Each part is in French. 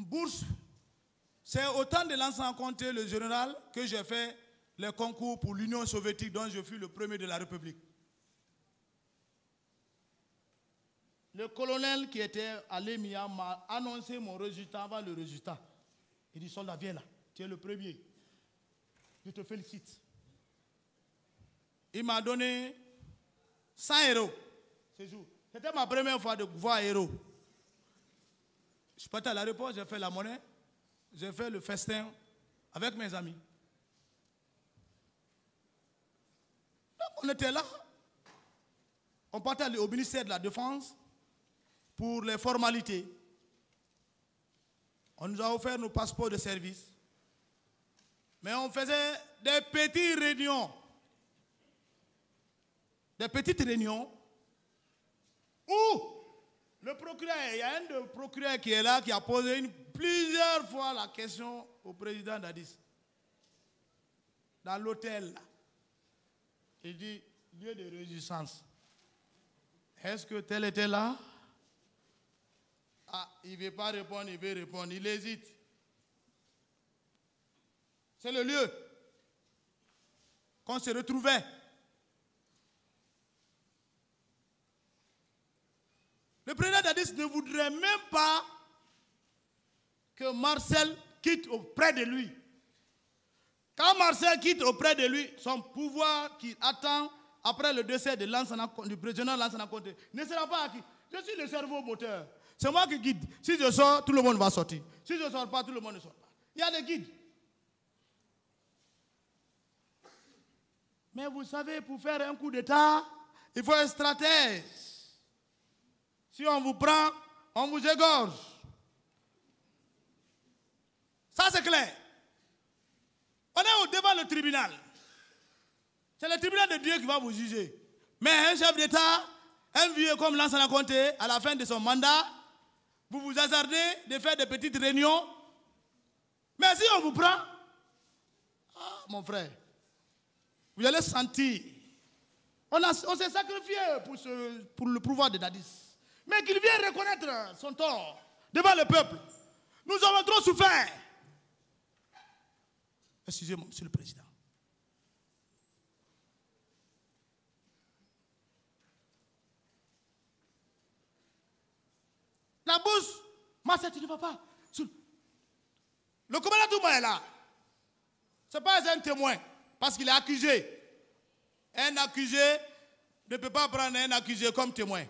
bourse, c'est au temps de l'ancien comté, le général, que j'ai fait les concours pour l'Union soviétique dont je fus le premier de la République. Le colonel qui était à l'EMIA m'a annoncé mon résultat avant le résultat. Il dit, soldat, viens là, tu es le premier. Je te félicite. Il m'a donné 100 euros ce jour. C'était ma première fois de voir héros. Je suis parti à l'aéroport, j'ai fait la monnaie, j'ai fait le festin avec mes amis. Donc on était là. On partait au ministère de la Défense pour les formalités. On nous a offert nos passeports de service. Mais on faisait des petites réunions. Des petites réunions où le procureur, il y a un des procureurs qui est là, qui a posé plusieurs fois la question au président Dadis. Dans l'hôtel, là. Il dit, lieu de résistance. Est-ce que tel était là? Ah, il ne veut pas répondre, il veut répondre, il hésite. C'est le lieu qu'on se retrouvait. Le président Dadis ne voudrait même pas que Marcel quitte auprès de lui. Quand Marcel quitte auprès de lui, son pouvoir qui attend après le décès de du président Lansana Conté ne sera pas acquis. Je suis le cerveau moteur. C'est moi qui guide. Si je sors, tout le monde va sortir. Si je ne sors pas, tout le monde ne sort pas. Il y a des guides. Mais vous savez, pour faire un coup d'État, il faut un stratège. Si on vous prend, on vous égorge. Ça, c'est clair. On est devant le tribunal. C'est le tribunal de Dieu qui va vous juger. Mais un chef d'État, un vieux comme Lansana Conté, à la fin de son mandat, vous vous hasardez de faire des petites réunions. Mais si on vous prend, ah, mon frère, vous allez sentir. On s'est sacrifié pour le pouvoir de Dadis. Mais qu'il vienne reconnaître son tort devant le peuple. Nous avons trop souffert. Excusez-moi, monsieur le président. La bourse, Marcel, tu ne vas pas. Le commandant Touma est là. Ce n'est pas un témoin, parce qu'il est accusé. Un accusé ne peut pas prendre un accusé comme témoin.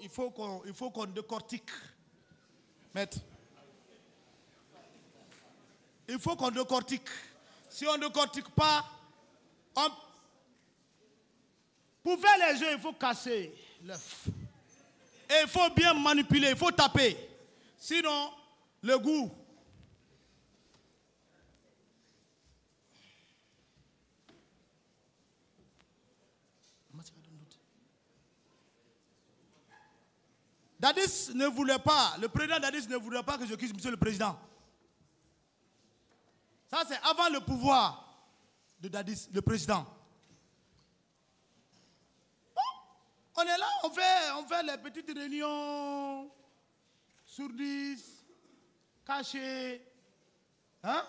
Il faut qu'on décortique. Maître. Il faut qu'on décortique. Si on ne décortique pas, pour faire les jeux, il faut casser l'œuf. Et il faut bien manipuler, il faut taper. Sinon, le goût. Dadis ne voulait pas, le président Dadis ne voulait pas que je quitte monsieur le président. Ça, c'est avant le pouvoir de Dadis, le président. On est là, on fait les petites réunions sourdes, cachées. Hein?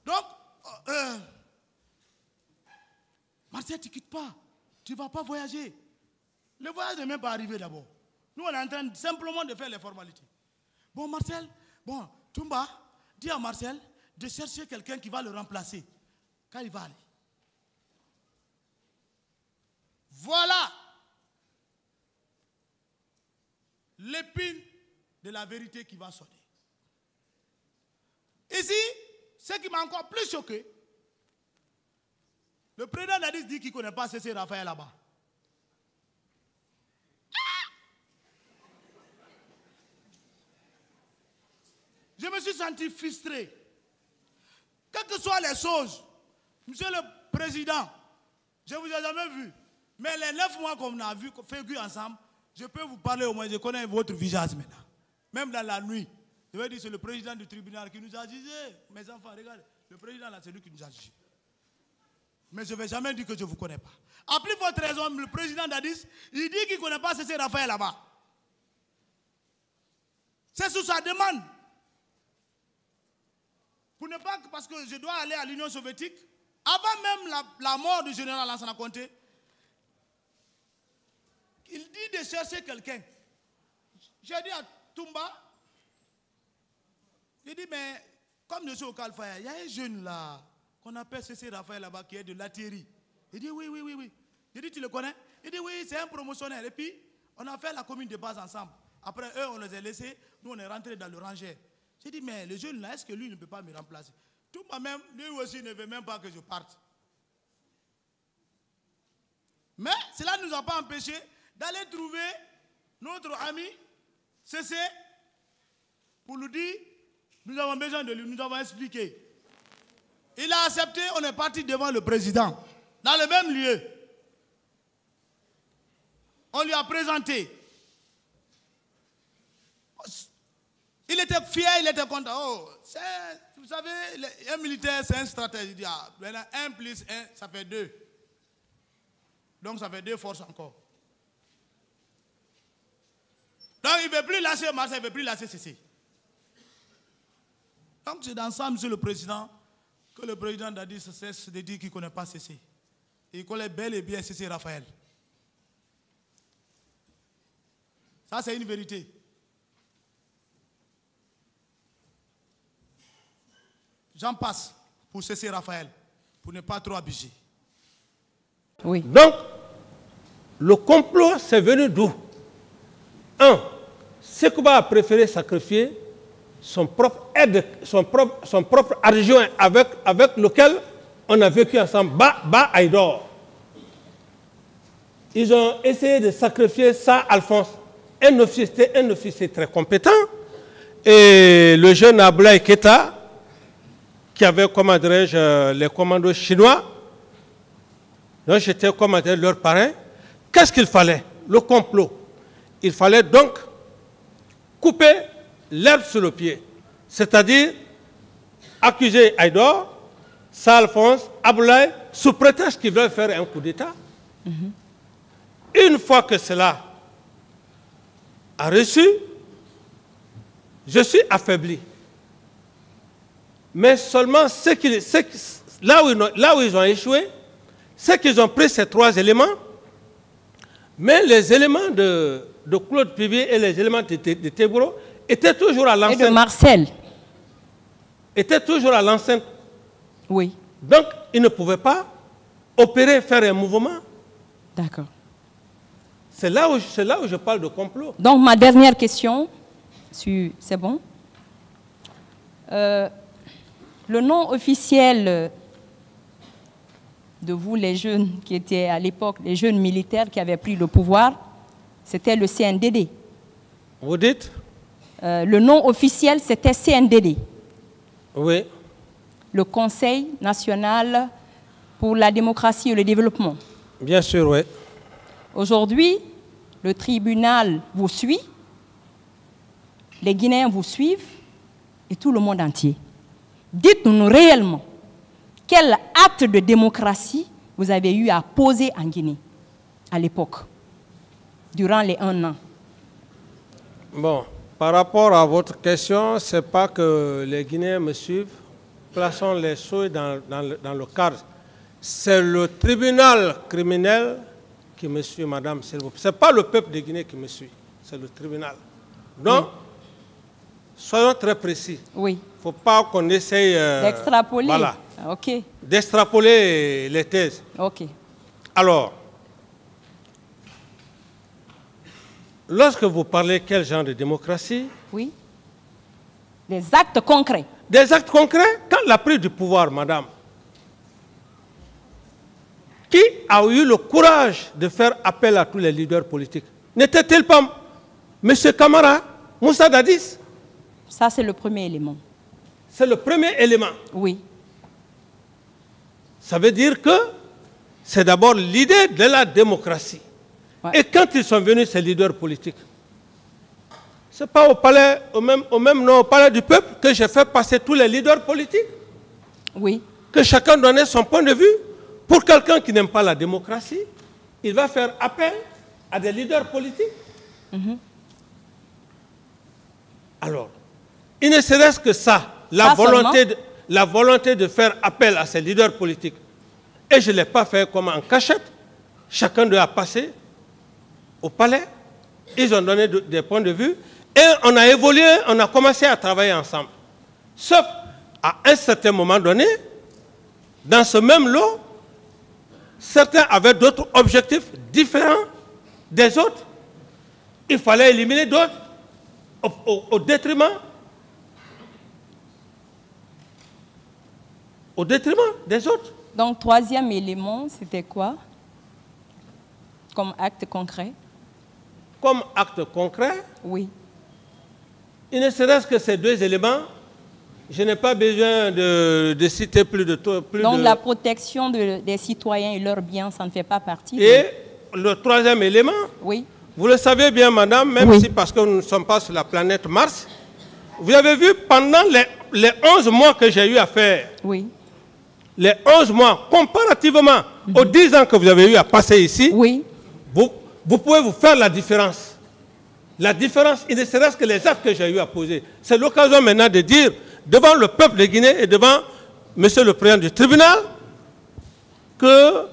Donc, Marcel, tu ne quittes pas. Tu ne vas pas voyager. Le voyage n'est même pas arrivé d'abord. Nous, on est en train simplement de faire les formalités. Bon, Marcel, bon, Toumba, dis à Marcel de chercher quelqu'un qui va le remplacer quand il va aller. Voilà l'épine de la vérité qui va sonner. Ici, ce qui m'a encore plus choqué, le président Dadis dit qu'il ne connaît pas C.C. Raphaël là-bas. Je me suis senti frustré. Quelles que soient les choses, monsieur le président, je ne vous ai jamais vu. Mais les 9 mois qu'on a vécu ensemble, je peux vous parler au moins, je connais votre visage maintenant. Même dans la nuit, Je vais dire, c'est le président du tribunal qui nous a jugé. Mes enfants, regardez, le président là, c'est lui qui nous a jugé. Mais je ne vais jamais dire que je ne vous connais pas. À plus forte raison, le président d'Addis, il dit qu'il ne connaît pas C.C. Raphaël là-bas. C'est sous sa demande. Pour ne pas, parce que je dois aller à l'Union soviétique, avant même la mort du général Lansana Conté, il dit de chercher quelqu'un. J'ai dit à Toumba, j'ai dit, mais comme je suis au Calfaya, il y a un jeune là, qu'on appelle C.C. Raphaël là-bas, qui est de Lathéry. Il dit, oui. J'ai dit, tu le connais? Il dit, oui, c'est un promotionnaire. Et puis, on a fait la commune de base ensemble. Après, eux, on les a laissés. Nous, on est rentrés dans le rangé. J'ai dit, mais le jeune là, est-ce que lui ne peut pas me remplacer? Tout même, lui aussi ne veut même pas que je parte. Mais cela ne nous a pas empêchés d'aller trouver notre ami C.C. pour lui dire, nous avons besoin de lui, nous avons expliqué. Il a accepté, on est parti devant le président, dans le même lieu. On lui a présenté. Il était fier, il était content. Oh, vous savez, un militaire, c'est un stratège. Il dit, ah, 1 plus 1, ça fait 2. Donc ça fait 2 forces encore. Donc il ne veut plus lâcher Marseille, il ne veut plus lâcher CC. Donc c'est dans ça, monsieur le président, que le président d'Addis cesse de dire qu'il ne connaît pas CC. Il connaît bel et bien C.C. Raphaël. Ça, c'est une vérité. J'en passe pour C.C. Raphaël, pour ne pas trop abuser. Oui. Donc, le complot, c'est venu d'où? 1. Sekouba a préféré sacrifier son propre aide, son propre adjoint avec lequel on a vécu ensemble, Ba Aïdor. Ils ont essayé de sacrifier ça, Alphonse. Un officier très compétent. Et le jeune Ablaï Keta, qui avait, comment dirais-je, les commandos chinois, donc j'étais, comment dire, leur parrain. Qu'est-ce qu'il fallait? Le complot. Il fallait donc couper l'herbe sur le pied. C'est-à-dire accuser Aïdor, Alphonse, Ablaï, sous prétexte qu'ils veulent faire un coup d'État. Une fois que cela a reçu, je suis affaibli. Mais seulement là où ils ont échoué, c'est qu'ils ont pris ces 3 éléments, mais les éléments de Claude Pivier et les éléments de Teboro étaient toujours à l'enceinte. Et de Marcel. Étaient toujours à l'enceinte. Oui. Donc, ils ne pouvaient pas opérer, faire un mouvement. D'accord. C'est là où je parle de complot. Donc, ma dernière question, c'est bon. Le nom officiel de vous, les jeunes qui étaient à l'époque, les jeunes militaires qui avaient pris le pouvoir, c'était le CNDD. Vous dites? Le nom officiel, c'était CNDD. Oui. Le Conseil national pour la démocratie et le développement. Bien sûr, oui. Aujourd'hui, le tribunal vous suit, les Guinéens vous suivent et tout le monde entier. Dites-nous réellement quel acte de démocratie vous avez eu à poser en Guinée à l'époque, durant les 1 an. Bon, par rapport à votre question, ce n'est pas que les Guinéens me suivent. Plaçons les choses dans le cadre. C'est le tribunal criminel qui me suit, madame. Ce n'est pas le peuple de Guinée qui me suit, c'est le tribunal. Donc, soyons très précis. Oui. Il ne faut pas qu'on essaye d'extrapoler. Voilà. Ok. D'extrapoler les thèses. Ok. Alors, lorsque vous parlez quel genre de démocratie? Oui. Des actes concrets. Des actes concrets? Quand la prise du pouvoir, madame, qui a eu le courage de faire appel à tous les leaders politiques? N'était-il pas M. Camara, Moussa Dadis? Ça, c'est le premier élément. C'est le premier élément. Oui. Ça veut dire que c'est d'abord l'idée de la démocratie. Ouais. Et quand ils sont venus, ces leaders politiques, Ce n'est pas au palais, au même nom, au palais du peuple, que j'ai fait passer tous les leaders politiques. Oui. Que chacun donnait son point de vue. Pour quelqu'un qui n'aime pas la démocratie, il va faire appel à des leaders politiques. Alors, il ne serait-ce que ça, la volonté de faire appel à ces leaders politiques. Et je ne l'ai pas fait comme en cachette. Chacun doit passer au palais. Ils ont donné des points de vue. Et on a évolué, on a commencé à travailler ensemble. Sauf à un certain moment donné, dans ce même lot, certains avaient d'autres objectifs différents des autres. Il fallait éliminer d'autres au détriment des autres. Donc, troisième élément, c'était quoi comme acte concret? Comme acte concret, oui. Il ne serait-ce que ces deux éléments, je n'ai pas besoin de citer plus de... Donc la protection des citoyens et leurs biens, ça ne fait pas partie. Et le troisième élément, oui. Vous le savez bien, madame, même si parce que nous ne sommes pas sur la planète Mars, vous avez vu pendant les 11 mois que j'ai eu à faire, oui. Les 11 mois, comparativement aux 10 ans que vous avez eu à passer ici, oui. Vous pouvez vous faire la différence. La différence, il ne serait-ce que les actes que j'ai eu à poser. C'est l'occasion maintenant de dire devant le peuple de Guinée et devant monsieur le président du tribunal que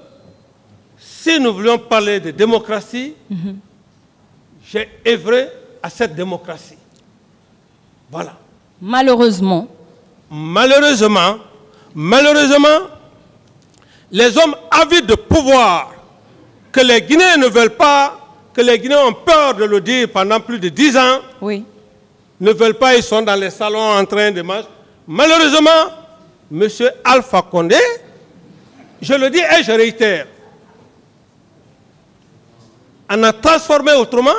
si nous voulions parler de démocratie, j'ai œuvré à cette démocratie. Voilà. Malheureusement, les hommes avides de pouvoir que les Guinéens ne veulent pas, que les Guinéens ont peur de le dire pendant plus de 10 ans, oui. Ne veulent pas, ils sont dans les salons en train de marcher. Malheureusement, M. Alpha Condé, je le dis et je réitère, en a transformé autrement.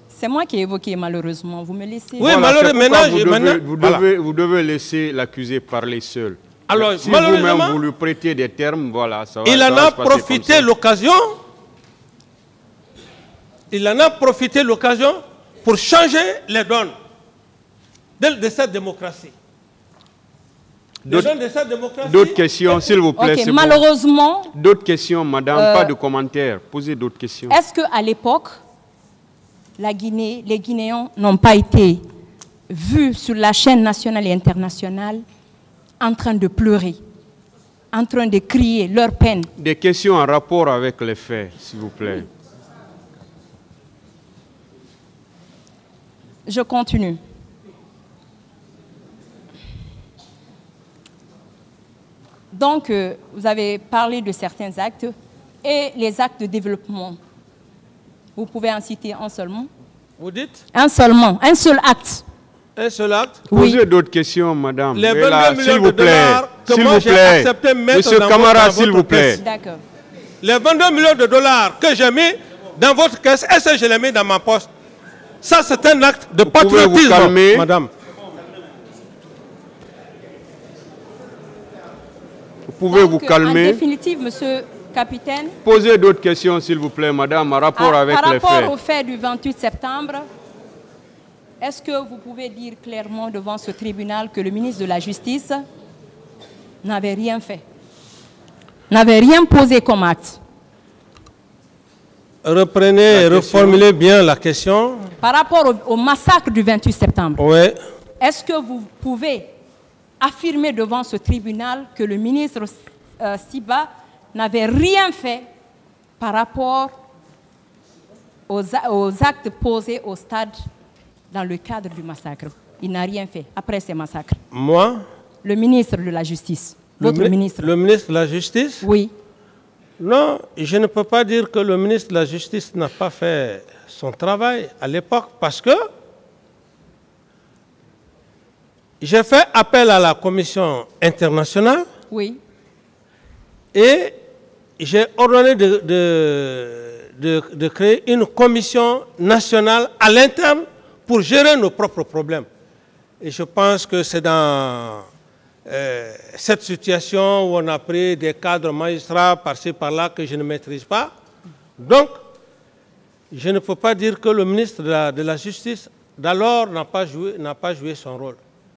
C'est moi qui ai évoqué malheureusement, vous me laissez... Oui, voilà, malheureusement, vous devez laisser l'accusé parler seul. Alors, si vous-même vous lui prêtez des termes, voilà, ça va. Il en a profité l'occasion. Il en a profité l'occasion pour changer les donnes de cette démocratie. D'autres questions, s'il vous plaît. Okay, malheureusement... Bon. D'autres questions, madame, pas de commentaires. Posez d'autres questions. Est-ce qu'à l'époque, les Guinéens n'ont pas été vus sur la chaîne nationale et internationale en train de pleurer, en train de crier leur peine? Des questions en rapport avec les faits, s'il vous plaît. Je continue. Donc, vous avez parlé de certains actes et les actes de développement. Vous pouvez en citer un seulement? Vous dites? Un seulement, un seul acte. Un seul acte? Oui. Posez d'autres questions, madame. Les 22 millions de dollars que moi j'ai accepté de mettre Monsieur dans Camara, s'il vous plaît. D'accord. Les 22 millions de dollars que j'ai mis dans votre caisse, est-ce que je les mets dans ma poche? Ça, c'est un acte de patriotisme, madame. Vous pouvez vous calmer. En définitive, monsieur capitaine. Posez d'autres questions, s'il vous plaît, madame, en rapport avec les faits. Par rapport au fait du 28 septembre, est-ce que vous pouvez dire clairement devant ce tribunal que le ministre de la Justice n'avait rien fait, n'avait rien posé comme acte? Reprenez et reformulez bien la question. Par rapport au massacre du 28 septembre, oui. Est-ce que vous pouvez affirmer devant ce tribunal que le ministre Siba n'avait rien fait par rapport aux actes posés au stade dans le cadre du massacre? Il n'a rien fait après ces massacres. Moi? Le ministre de la Justice. Votre ministre. Le ministre de la Justice? Oui. Non, je ne peux pas dire que le ministre de la Justice n'a pas fait son travail à l'époque parce que j'ai fait appel à la commission internationale. Oui. Et j'ai ordonné de créer une commission nationale à l'interne pour gérer nos propres problèmes. Et je pense que c'est dans cette situation où on a pris des cadres magistrats par-ci par-là que je ne maîtrise pas. Donc, je ne peux pas dire que le ministre de la Justice Dalor n'a pas joué son rôle.